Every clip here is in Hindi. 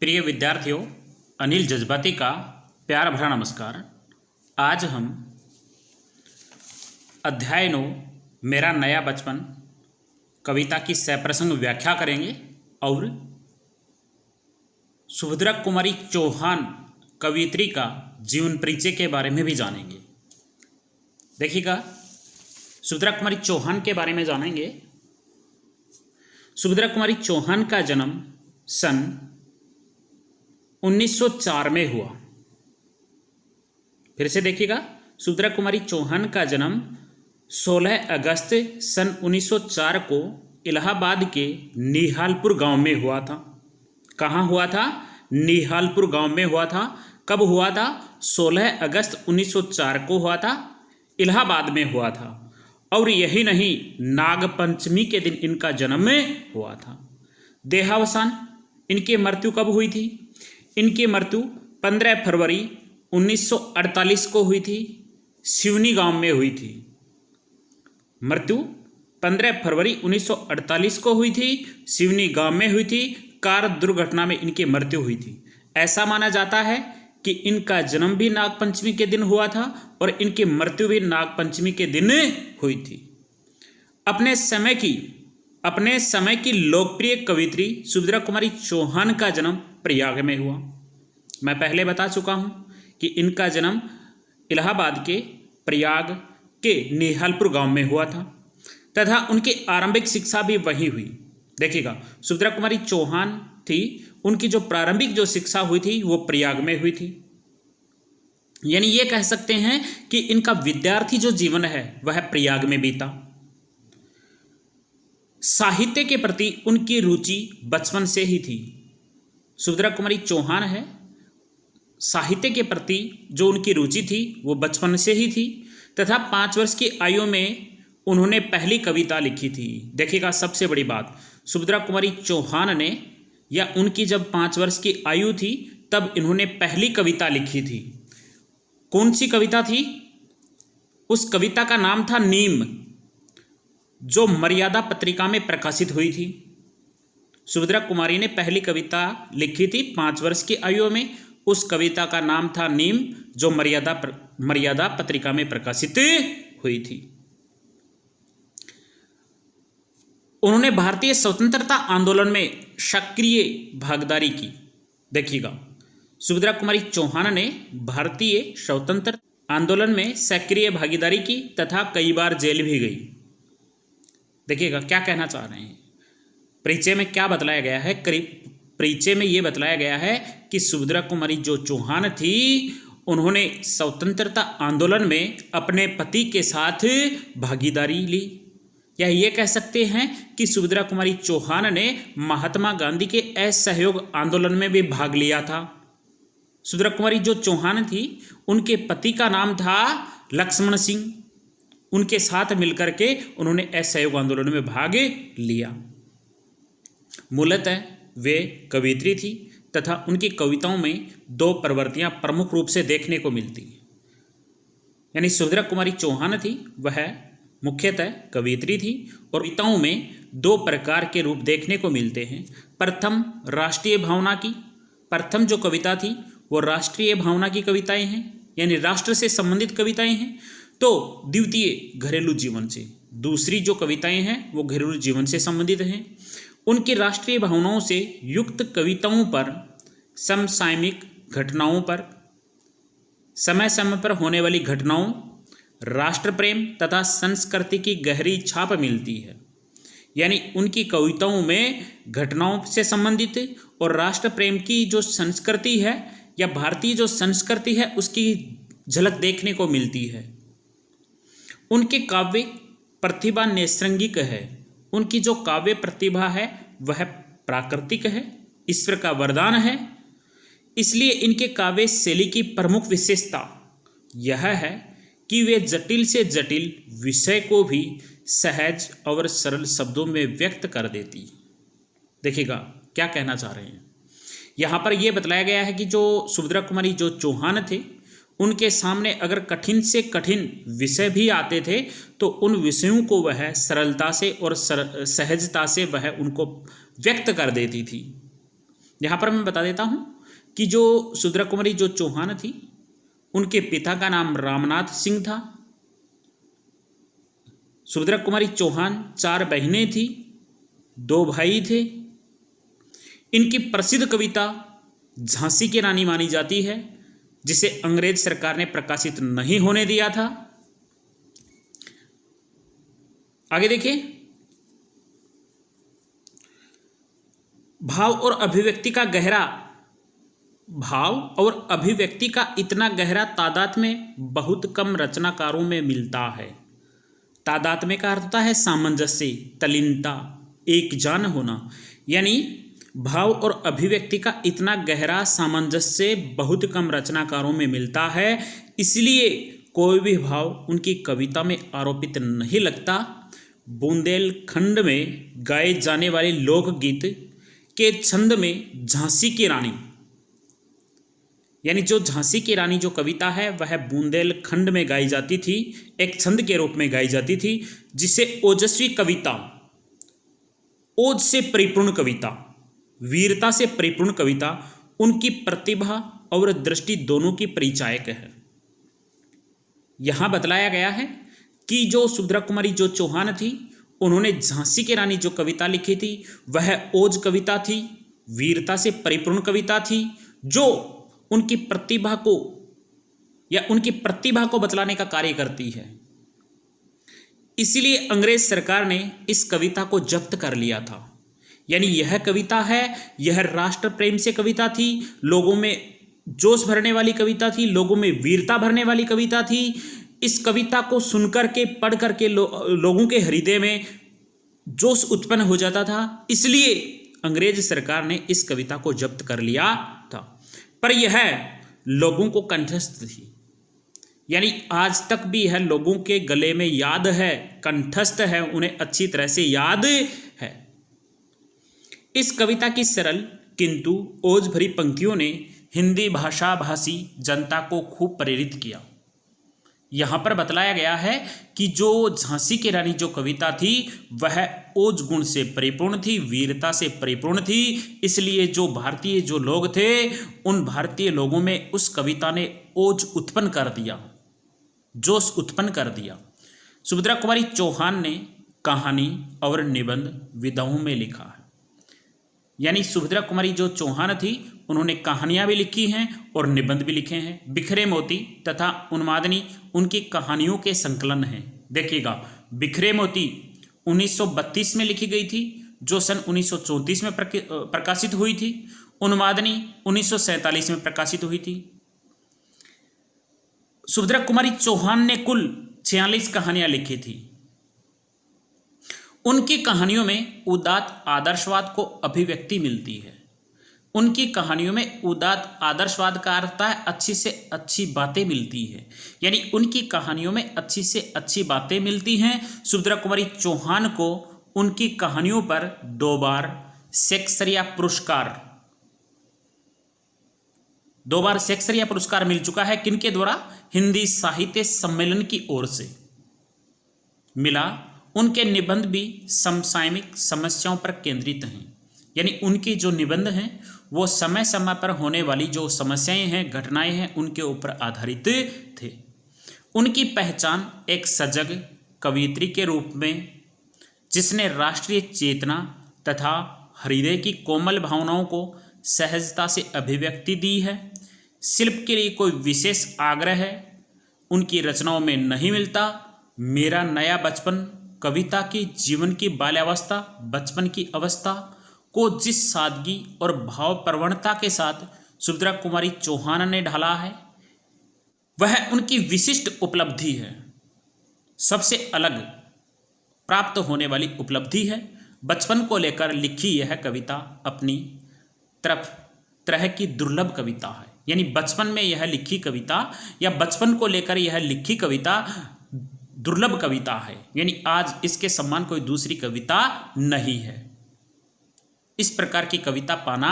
प्रिय विद्यार्थियों, अनिल जज्बाती का प्यार भरा नमस्कार। आज हम अध्याय 9 मेरा नया बचपन कविता की सप्रसंग व्याख्या करेंगे और सुभद्रा कुमारी चौहान कवियत्री का जीवन परिचय के बारे में भी जानेंगे। देखिएगा, सुभद्रा कुमारी चौहान के बारे में जानेंगे। सुभद्रा कुमारी चौहान का जन्म सन 1904 में हुआ। फिर से देखिएगा, सुभद्रा कुमारी चौहान का जन्म 16 अगस्त सन 1904 को इलाहाबाद के निहालपुर गांव में हुआ था। कहाँ हुआ था? निहालपुर गांव में हुआ था। कब हुआ था? 16 अगस्त 1904 को हुआ था, इलाहाबाद में हुआ था। और यही नहीं, नागपंचमी के दिन इनका जन्म हुआ था। देहावसान, इनकी मृत्यु कब हुई थी? इनकी मृत्यु 15 फरवरी 1948 को हुई थी, सिवनी गांव में हुई थी। मृत्यु 15 फरवरी 1948 को हुई थी, सिवनी गांव में हुई थी। कार दुर्घटना में इनकी मृत्यु हुई थी। ऐसा माना जाता है कि इनका जन्म भी नागपंचमी के दिन हुआ था और इनकी मृत्यु भी नागपंचमी के दिन हुई थी। अपने समय की लोकप्रिय कवियत्री सुभद्रा कुमारी चौहान का जन्म प्रयाग में हुआ। मैं पहले बता चुका हूँ कि इनका जन्म इलाहाबाद के प्रयाग के निहालपुर गांव में हुआ था तथा उनकी आरंभिक शिक्षा भी वहीं हुई। देखिएगा, सुभद्रा कुमारी चौहान थी, उनकी जो प्रारंभिक जो शिक्षा हुई थी वो प्रयाग में हुई थी। यानी ये कह सकते हैं कि इनका विद्यार्थी जो जीवन है वह प्रयाग में बीता। साहित्य के प्रति उनकी रुचि बचपन से ही थी। सुभद्रा कुमारी चौहान है, साहित्य के प्रति जो उनकी रुचि थी वो बचपन से ही थी तथा 5 वर्ष की आयु में उन्होंने पहली कविता लिखी थी। देखिएगा, सबसे बड़ी बात, सुभद्रा कुमारी चौहान ने या उनकी जब 5 वर्ष की आयु थी तब इन्होंने पहली कविता लिखी थी। कौन सी कविता थी? उस कविता का नाम था नीम, जो मर्यादा पत्रिका में प्रकाशित हुई थी। सुभद्रा कुमारी ने पहली कविता लिखी थी 5 वर्ष की आयु में। उस कविता का नाम था नीम, जो मर्यादा पत्रिका में प्रकाशित हुई थी। उन्होंने भारतीय स्वतंत्रता आंदोलन में सक्रिय भागीदारी की। देखिएगा, सुभद्रा कुमारी चौहान ने भारतीय स्वतंत्रता आंदोलन में सक्रिय भागीदारी की तथा कई बार जेल भी गई। देखिएगा, क्या कहना चाह रहे हैं। परिचय में क्या बतलाया गया है? परिचय में ये बतलाया गया है कि सुभद्रा कुमारी जो चौहान थी, उन्होंने स्वतंत्रता आंदोलन में अपने पति के साथ भागीदारी ली। या ये कह सकते हैं कि सुभद्रा कुमारी चौहान ने महात्मा गांधी के असहयोग आंदोलन में भी भाग लिया था। सुभद्रा कुमारी जो चौहान थी, उनके पति का नाम था लक्ष्मण सिंह। उनके साथ मिलकर के उन्होंने असहयोग आंदोलन में भाग लिया। मूलतः वे कवियत्री थी तथा उनकी कविताओं में 2 प्रवृत्तियां प्रमुख रूप से देखने को मिलती हैं। यानी सुभद्रा कुमारी चौहान थी, वह मुख्यतः कवियत्री थी और कविताओं में 2 प्रकार के रूप देखने को मिलते हैं। प्रथम, राष्ट्रीय भावना की। प्रथम जो कविता थी वो राष्ट्रीय भावना की कविताएं हैं, यानी राष्ट्र से संबंधित कविताएं हैं। तो द्वितीय, घरेलू जीवन से। दूसरी जो कविताएं हैं वो घरेलू जीवन से संबंधित हैं। उनकी राष्ट्रीय भावनाओं से युक्त कविताओं पर, समसामयिक घटनाओं पर, समय समय पर होने वाली घटनाओं, राष्ट्र प्रेम तथा संस्कृति की गहरी छाप मिलती है। यानी उनकी कविताओं में घटनाओं से संबंधित और राष्ट्र प्रेम की जो संस्कृति है या भारतीय जो संस्कृति है उसकी झलक देखने को मिलती है। उनके काव्य प्रतिभा नैसर्गिक है। उनकी जो काव्य प्रतिभा है वह प्राकृतिक है, ईश्वर का वरदान है। इसलिए इनके काव्य शैली की प्रमुख विशेषता यह है कि वे जटिल से जटिल विषय को भी सहज और सरल शब्दों में व्यक्त कर देती। देखिएगा, क्या कहना चाह रहे हैं। यहाँ पर यह बतलाया गया है कि जो सुभद्रा कुमारी जो चौहान थे, उनके सामने अगर कठिन से कठिन विषय भी आते थे तो उन विषयों को वह सरलता से और सहजता से वह उनको व्यक्त कर देती थी। यहाँ पर मैं बता देता हूँ कि जो सुभद्रा कुमारी जो चौहान थी, उनके पिता का नाम रामनाथ सिंह था। सुभद्रा कुमारी चौहान 4 बहनें थी, 2 भाई थे। इनकी प्रसिद्ध कविता झांसी की रानी मानी जाती है, जिसे अंग्रेज सरकार ने प्रकाशित नहीं होने दिया था। आगे देखिए, भाव और अभिव्यक्ति का इतना गहरा तादाद में बहुत कम रचनाकारों में मिलता है। तादाद में का अर्थ होता है सामंजस्य, तल्लीनता, एक जान होना। यानी भाव और अभिव्यक्ति का इतना गहरा सामंजस्य बहुत कम रचनाकारों में मिलता है, इसलिए कोई भी भाव उनकी कविता में आरोपित नहीं लगता। बुंदेलखंड में गाए जाने वाले लोकगीत के छंद में झांसी की रानी, यानी जो झांसी की रानी जो कविता है वह बुंदेलखंड में गाई जाती थी, एक छंद के रूप में गाई जाती थी, जिसे ओजस्वी कविता, ओज से परिपूर्ण कविता, वीरता से परिपूर्ण कविता, उनकी प्रतिभा और दृष्टि दोनों की परिचायक है। यहां बतलाया गया है कि जो सुभद्रा कुमारी जो चौहान थी, उन्होंने झांसी की रानी जो कविता लिखी थी वह ओज कविता थी, वीरता से परिपूर्ण कविता थी, जो उनकी प्रतिभा को बतलाने का कार्य करती है। इसलिए अंग्रेज सरकार ने इस कविता को जब्त कर लिया था। यानी यह कविता है, यह राष्ट्र प्रेम से कविता थी, लोगों में जोश भरने वाली कविता थी, लोगों में वीरता भरने वाली कविता थी। इस कविता को सुनकर के पढ़ करके लोगों के हृदय में जोश उत्पन्न हो जाता था, इसलिए अंग्रेज सरकार ने इस कविता को जब्त कर लिया था। पर यह लोगों को कंठस्थ थी, यानी आज तक भी यह लोगों के गले में याद है, कंठस्थ है, उन्हें अच्छी तरह से याद है। इस कविता की सरल किंतु ओज भरी पंक्तियों ने हिंदी भाषा भाषी जनता को खूब प्रेरित किया। यहाँ पर बतलाया गया है कि जो झांसी की रानी जो कविता थी वह ओज गुण से परिपूर्ण थी, वीरता से परिपूर्ण थी, इसलिए जो भारतीय जो लोग थे उन भारतीय लोगों में उस कविता ने ओज उत्पन्न कर दिया, जोश उत्पन्न कर दिया। सुभद्रा कुमारी चौहान ने कहानी और निबंध विधाओं में लिखा है। यानी सुभद्रा कुमारी जो चौहान थी उन्होंने कहानियाँ भी लिखी हैं और निबंध भी लिखे हैं। बिखरे मोती तथा उन्मादनी उनकी कहानियों के संकलन हैं। देखिएगा, बिखरे मोती 1932 में लिखी गई थी, जो सन 1934 में प्रकाशित हुई थी। उन्मादनी 1947 में प्रकाशित हुई थी। सुभद्रा कुमारी चौहान ने कुल 46 कहानियां लिखी थी। उनकी कहानियों में उदात्त आदर्शवाद को अभिव्यक्ति मिलती है। उनकी कहानियों में उदात्त आदर्शवाद का अर्थ है अच्छी से अच्छी बातें मिलती है, यानी उनकी कहानियों में अच्छी से अच्छी बातें मिलती हैं। सुभद्रा कुमारी चौहान को उनकी कहानियों पर 2 बार शेक्सपियर पुरस्कार मिल चुका है। किनके द्वारा? हिंदी साहित्य सम्मेलन की ओर से मिला। उनके निबंध भी समसामयिक समस्याओं पर केंद्रित हैं, यानी उनके जो निबंध हैं वो समय समय पर होने वाली जो समस्याएं हैं, घटनाएं हैं, उनके ऊपर आधारित थे। उनकी पहचान एक सजग कवयित्री के रूप में, जिसने राष्ट्रीय चेतना तथा हृदय की कोमल भावनाओं को सहजता से अभिव्यक्ति दी है। शिल्प के लिए कोई विशेष आग्रह उनकी रचनाओं में नहीं मिलता। मेरा नया बचपन कविता की जीवन की बाल्यावस्था, बचपन की अवस्था को जिस सादगी और भाव प्रवणता के साथ सुभद्रा कुमारी चौहान ने ढाला है, वह उनकी विशिष्ट उपलब्धि है, सबसे अलग प्राप्त होने वाली उपलब्धि है। बचपन को लेकर लिखी यह कविता अपनी तरह की दुर्लभ कविता है, यानी बचपन में यह लिखी कविता या बचपन को लेकर यह लिखी कविता दुर्लभ कविता है, यानी आज इसके समान कोई दूसरी कविता नहीं है। इस प्रकार की कविता पाना,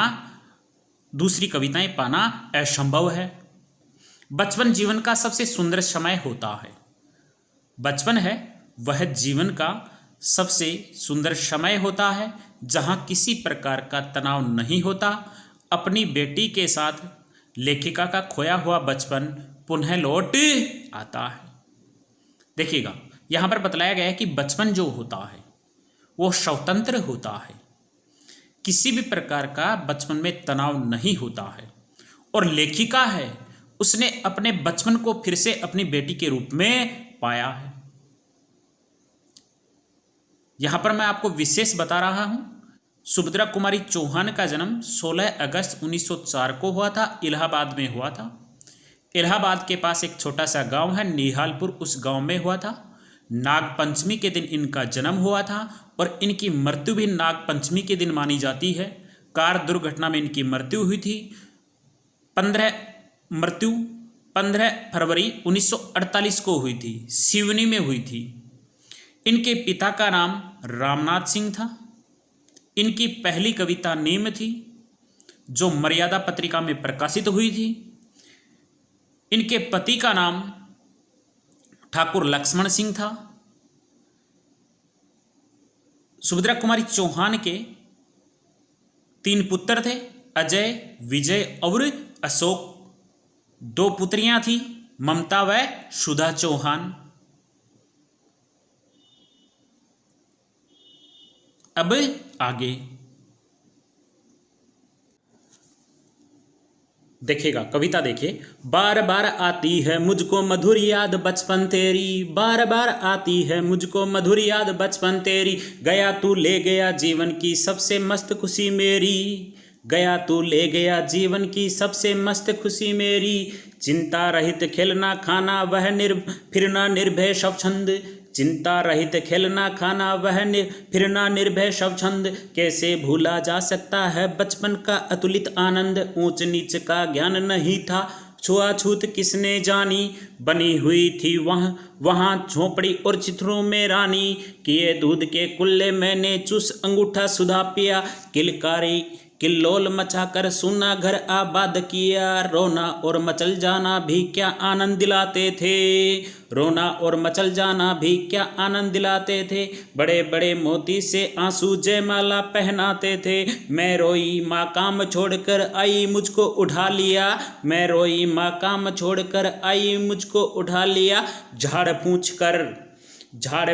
दूसरी कविताएं पाना असंभव है। बचपन जीवन का सबसे सुंदर समय होता है। बचपन है वह जीवन का सबसे सुंदर समय होता है, जहाँ किसी प्रकार का तनाव नहीं होता, अपनी बेटी के साथ लेखिका का खोया हुआ बचपन पुनः लौट आता है। देखिएगा, यहाँ पर बतलाया गया है कि बचपन जो होता है वो स्वतंत्र होता है, किसी भी प्रकार का बचपन में तनाव नहीं होता है। और लेखिका है, उसने अपने बचपन को फिर से अपनी बेटी के रूप में पाया है। यहां पर मैं आपको विशेष बता रहा हूं, सुभद्रा कुमारी चौहान का जन्म 16 अगस्त 1904 को हुआ था, इलाहाबाद में हुआ था। इलाहाबाद के पास एक छोटा सा गांव है निहालपुर, उस गांव में हुआ था। नागपंचमी के दिन इनका जन्म हुआ था और इनकी मृत्यु भी नागपंचमी के दिन मानी जाती है। कार दुर्घटना में इनकी मृत्यु हुई थी। 15 फरवरी 1948 को हुई थी, सिवनी में हुई थी। इनके पिता का नाम रामनाथ सिंह था। इनकी पहली कविता नीम थी, जो मर्यादा पत्रिका में प्रकाशित हुई थी। इनके पति का नाम ठाकुर लक्ष्मण सिंह था। सुभद्रा कुमारी चौहान के 3 पुत्र थे, अजय, विजय और अशोक। 2 पुत्रियां थी, ममता व सुधा चौहान। अब आगे देखिएगा, कविता देखिए। बार बार आती है मुझको मधुर याद बचपन तेरी, बार बार आती है मुझको मधुर याद बचपन तेरी। गया तू ले गया जीवन की सबसे मस्त खुशी मेरी, गया तू ले गया जीवन की सबसे मस्त खुशी मेरी। चिंता रहित खेलना खाना वह फिरना निर्भय स्वच्छंद, चिंता रहित खेलना खाना वह फिरना निर्भय स्वच्छंद। कैसे भूला जा सकता है बचपन का अतुलित आनंद, ऊंच नीच का ज्ञान नहीं था, छुआछूत किसने जानी। बनी हुई थी वहाँ झोपड़ी और चित्रों में रानी, किए दूध के कुल्ले मैंने चूस अंगूठा सुधा पिया। किलकारी किल्लोल मचाकर सुना घर आबाद किया, रोना और मचल जाना भी क्या आनंद दिलाते थे, रोना और मचल जाना भी क्या आनंद दिलाते थे। बड़े बड़े मोती से आंसू जयमाला पहनाते थे, मैं रोई माँ काम छोड़कर आई मुझको उठा लिया, मैं रोई माँ काम छोड़कर आई मुझको उठा लिया। झाड़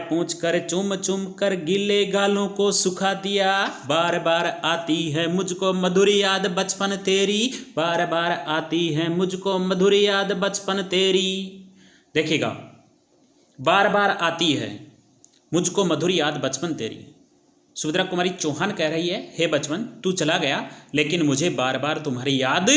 पूछ कर चूम चूम कर गीले गालों को सुखा दिया। बार बार आती है मुझको मधुर याद बचपन तेरी, बार बार आती है मुझको मधुर याद बचपन तेरी। देखिएगा, बार बार आती है मुझको मधुर याद बचपन तेरी। सुभद्रा कुमारी चौहान कह रही है, हे बचपन तू चला गया लेकिन मुझे बार बार तुम्हारी याद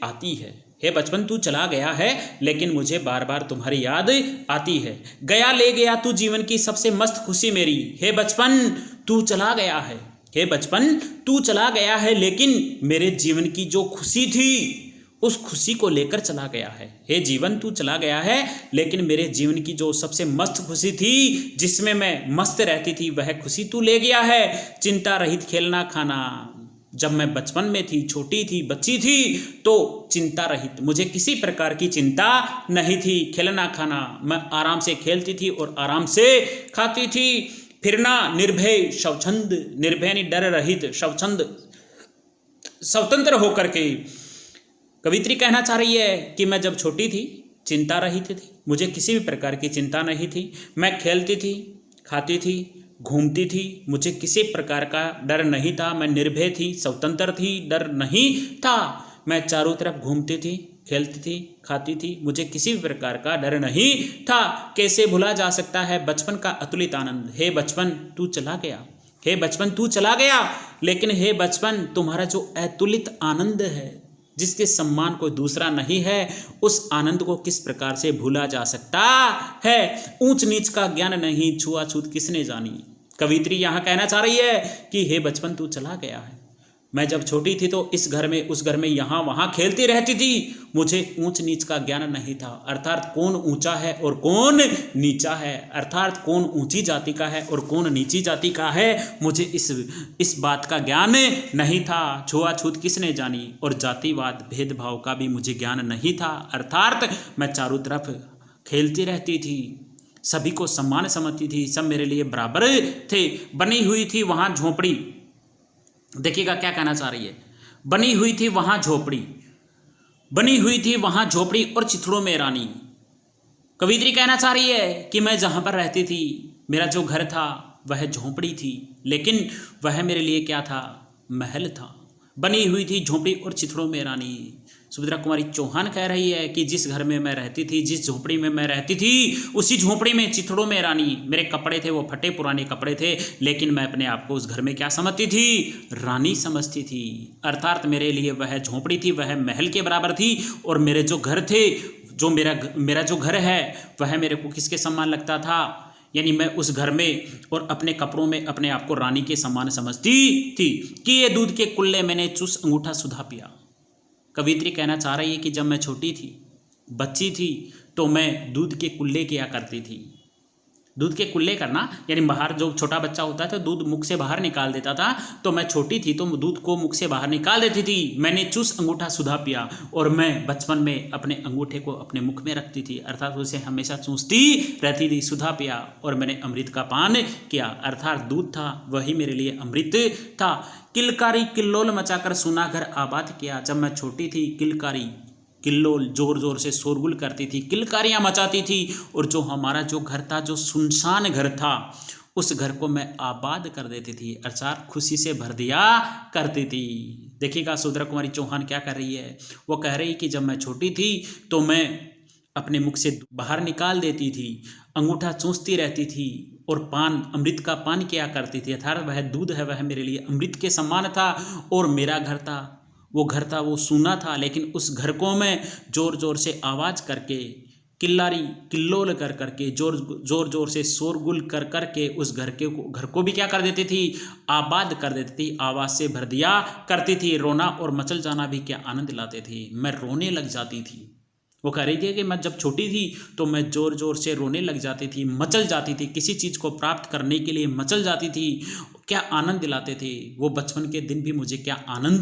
आती है। हे बचपन तू चला गया है लेकिन मुझे बार बार तुम्हारी याद आती है। गया ले गया तू जीवन की सबसे मस्त खुशी मेरी, हे बचपन तू चला गया है, हे बचपन तू चला गया है लेकिन मेरे जीवन की जो खुशी थी उस खुशी को लेकर चला गया है। हे जीवन तू चला गया है लेकिन मेरे जीवन की जो सबसे मस्त खुशी थी जिसमें मैं मस्त रहती थी वह खुशी तू ले गया है। चिंता रहित खेलना खाना, जब मैं बचपन में थी, छोटी थी, बच्ची थी तो चिंता रहित, मुझे किसी प्रकार की चिंता नहीं थी। खेलना खाना, मैं आराम से खेलती थी और आराम से खाती थी। फिरना निर्भय स्वच्छंद, निर्भय नहीं डर रहित, स्वच्छंद स्वतंत्र होकर के। कवित्री कहना चाह रही है कि मैं जब छोटी थी चिंता रहित थी, मुझे किसी भी प्रकार की चिंता नहीं थी। मैं खेलती थी, खाती थी, घूमती थी, मुझे किसी प्रकार का डर नहीं था। मैं निर्भय थी, स्वतंत्र थी, डर नहीं था। मैं चारों तरफ घूमती थी, खेलती थी, खाती थी, मुझे किसी भी प्रकार का डर नहीं था। कैसे भुला जा सकता है बचपन का अतुलित आनंद। हे बचपन तू चला गया, हे बचपन तू चला गया लेकिन हे बचपन तुम्हारा जो अतुलित आनंद है जिसके सम्मान कोई दूसरा नहीं है, उस आनंद को किस प्रकार से भूला जा सकता है। ऊंच नीच का ज्ञान नहीं, छुआछूत किसने जानी। कवित्री यहाँ कहना चाह रही है कि हे बचपन तू चला गया है, मैं जब छोटी थी तो इस घर में उस घर में यहाँ वहाँ खेलती रहती थी, मुझे ऊंच नीच का ज्ञान नहीं था। अर्थात कौन ऊंचा है और कौन नीचा है, अर्थात कौन ऊंची जाति का है और कौन नीची जाति का है, मुझे इस बात का ज्ञान नहीं था। छुआछूत किसने जानी और जातिवाद भेदभाव का भी मुझे ज्ञान नहीं था। अर्थात मैं चारों तरफ खेलती रहती थी, सभी को सम्मान समझती थी, सब मेरे लिए बराबर थे। बनी हुई थी वहाँ झोपड़ी। देखिएगा क्या कहना चाह रही है, बनी हुई थी वहाँ झोपड़ी, बनी हुई थी वहाँ झोपड़ी और चिथड़ों में रानी। कवियत्री कहना चाह रही है कि मैं जहाँ पर रहती थी, मेरा जो घर था वह झोपड़ी थी, लेकिन वह मेरे लिए क्या था? महल था। बनी हुई थी झोपड़ी और चिथड़ों में रानी। सुभद्रा कुमारी चौहान कह रही है कि जिस घर में मैं रहती थी, जिस झोपड़ी में मैं रहती थी, उसी झोपड़ी में चिथड़ों में रानी। मेरे कपड़े थे वो फटे पुराने कपड़े थे, लेकिन मैं अपने आप को उस घर में क्या समझती थी? रानी समझती थी। अर्थात मेरे लिए वह झोपड़ी थी, वह महल के बराबर थी। और मेरे जो घर थे, जो मेरा जो घर है, वह मेरे को किसके समान लगता था? यानी मैं उस घर में और अपने कपड़ों में अपने आप को रानी के समान समझती थी। कि ये दूध के कुल्ले मैंने चूस अंगूठा सुधा पिया। कवियत्री कहना चाह रही है कि जब मैं छोटी थी, बच्ची थी, तो मैं दूध के कुल्ले किया करती थी। दूध के कुल्ले करना यानी बाहर जो छोटा बच्चा होता था दूध मुख से बाहर निकाल देता था, तो मैं छोटी थी तो दूध को मुख से बाहर निकाल देती थी। मैंने चूस अंगूठा सुधा पिया, और मैं बचपन में अपने अंगूठे को अपने मुख में रखती थी, अर्थात उसे हमेशा चूसती रहती थी। सुधा पिया और मैंने अमृत का पान किया, अर्थात दूध था वही मेरे लिए अमृत था। किलकारी किल्लोल मचाकर सुना घर आबाद किया। जब मैं छोटी थी, किलकारी किल्लोल जोर जोर से शोरगुल करती थी, किलकारियाँ मचाती थी, और जो हमारा जो घर था, जो सुनसान घर था, उस घर को मैं आबाद कर देती थी, अर्थात खुशी से भर दिया करती थी। देखिएगा सुभद्रा कुमारी चौहान क्या कर रही है। वो कह रही कि जब मैं छोटी थी तो मैं अपने मुख से बाहर निकाल देती थी, अंगूठा चूसती रहती थी, और पान, अमृत का पान किया करती थी, अर्थात वह दूध है वह मेरे लिए अमृत के समान था। और मेरा घर था, वो घर था वो सूना था, लेकिन उस घर को मैं जोर जोर से आवाज़ करके, किल्लारी किल्लोल कर करके, जोर जोर से शोरगुल कर करके उस घर को भी क्या कर देती थी? आबाद कर देती थी, आवाज़ से भर दिया करती थी। रोना और मचल जाना भी क्या आनंद लाते थे। मैं रोने लग जाती थी। वो कह रही थी कि मैं जब छोटी थी तो मैं जोर जोर से रोने लग जाती थी, मचल जाती थी, किसी चीज़ को प्राप्त करने के लिए मचल जाती थी। क्या आनंद दिलाते थे वो बचपन के दिन भी, मुझे क्या आनंद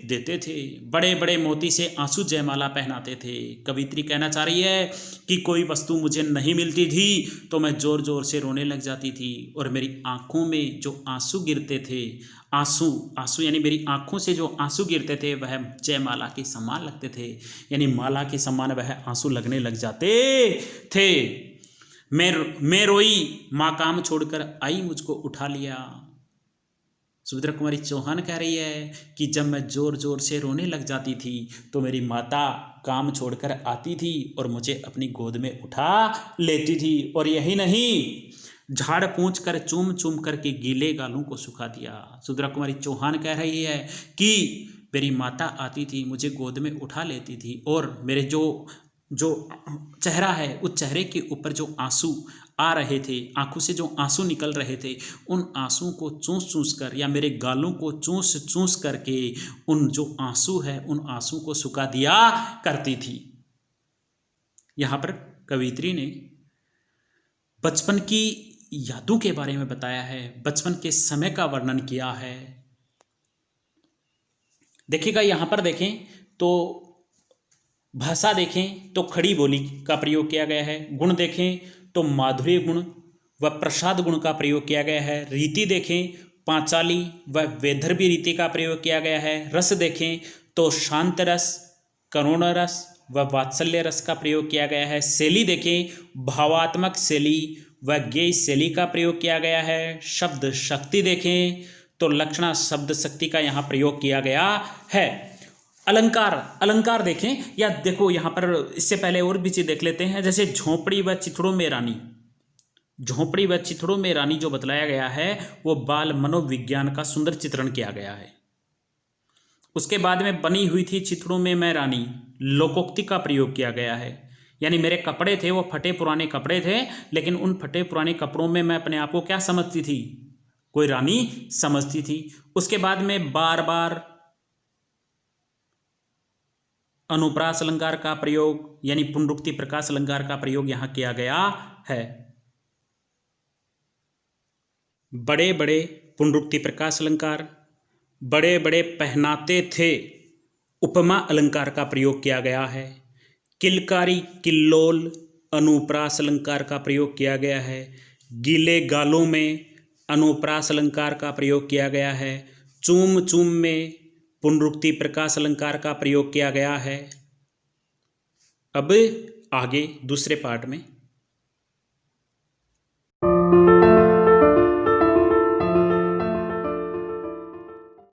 देते थे। बड़े बड़े मोती से आंसू जयमाला पहनाते थे। कवियत्री कहना चाह रही है कि कोई वस्तु मुझे नहीं मिलती थी तो मैं जोर जोर से रोने लग जाती थी, और मेरी आंखों में जो आंसू गिरते थे, आंसू यानी मेरी आंखों से जो आंसू गिरते थे वह जयमाला के समान लगते थे, यानी माला के समान वह आंसू लगने लग जाते थे। मैं रोई, माँ काम छोड़कर आई, मुझको उठा लिया। सुभद्रा कुमारी चौहान कह रही है कि जब मैं जोर जोर से रोने लग जाती थी तो मेरी माता काम छोड़कर आती थी और मुझे अपनी गोद में उठा लेती थी। और यही नहीं, झाड़ पूंछ कर चूम चूम करके गीले गालों को सुखा दिया। सुभद्रा कुमारी चौहान कह रही है कि मेरी माता आती थी, मुझे गोद में उठा लेती थी, और मेरे जो चेहरा है उस चेहरे के ऊपर जो आंसू आ रहे थे, आंखों से जो आंसू निकल रहे थे, उन आंसुओं को चूस चूस कर, या मेरे गालों को चूस चूस करके उन जो आंसू है उन आंसू को सुखा दिया करती थी। यहाँ पर कवियत्री ने बचपन की यादों के बारे में बताया है, बचपन के समय का वर्णन किया है। देखिएगा यहाँ पर देखें तो भाषा देखें तो खड़ी बोली का प्रयोग किया गया है, गुण देखें तो माधुर्य गुण व प्रसाद गुण का प्रयोग किया गया है, रीति देखें पांचाली व वैदर्भी रीति का प्रयोग किया गया है, रस देखें तो शांत रस, करुण रस व वात्सल्य रस का प्रयोग किया गया है, शैली देखें भावात्मक शैली व गेय शैली का प्रयोग किया गया है, शब्द शक्ति देखें तो लक्षणा शब्द शक्ति का यहाँ प्रयोग किया गया है। अलंकार देखें, या देखो यहाँ पर इससे पहले और भी चीज देख लेते हैं, जैसे झोपड़ी व चिथड़ों में रानी। झोपड़ी व चिथड़ों में रानी जो बतलाया गया है वो बाल मनोविज्ञान का सुंदर चित्रण किया गया है। उसके बाद में बनी हुई थी चिथड़ों में मैं रानी, लोकोक्ति का प्रयोग किया गया है, यानी मेरे कपड़े थे वो फटे पुराने कपड़े थे, लेकिन उन फटे पुराने कपड़ों में मैं अपने आप को क्या समझती थी? कोई रानी समझती थी। उसके बाद में बार बार अनुप्रास अलंकार का प्रयोग, यानी पुनरुक्ति प्रकाश अलंकार का प्रयोग यहाँ किया गया है। बड़े बड़े पुनरुक्ति प्रकाश अलंकार, बड़े बड़े पहनाते थे उपमा अलंकार का प्रयोग किया गया है। किलकारी किल्लोल अनुप्रास अलंकार का प्रयोग किया गया है। गीले गालों में अनुप्रास अलंकार का प्रयोग किया गया है। चूम चूम में पुनरुक्ति प्रकाश अलंकार का प्रयोग किया गया है। अब आगे दूसरे पार्ट में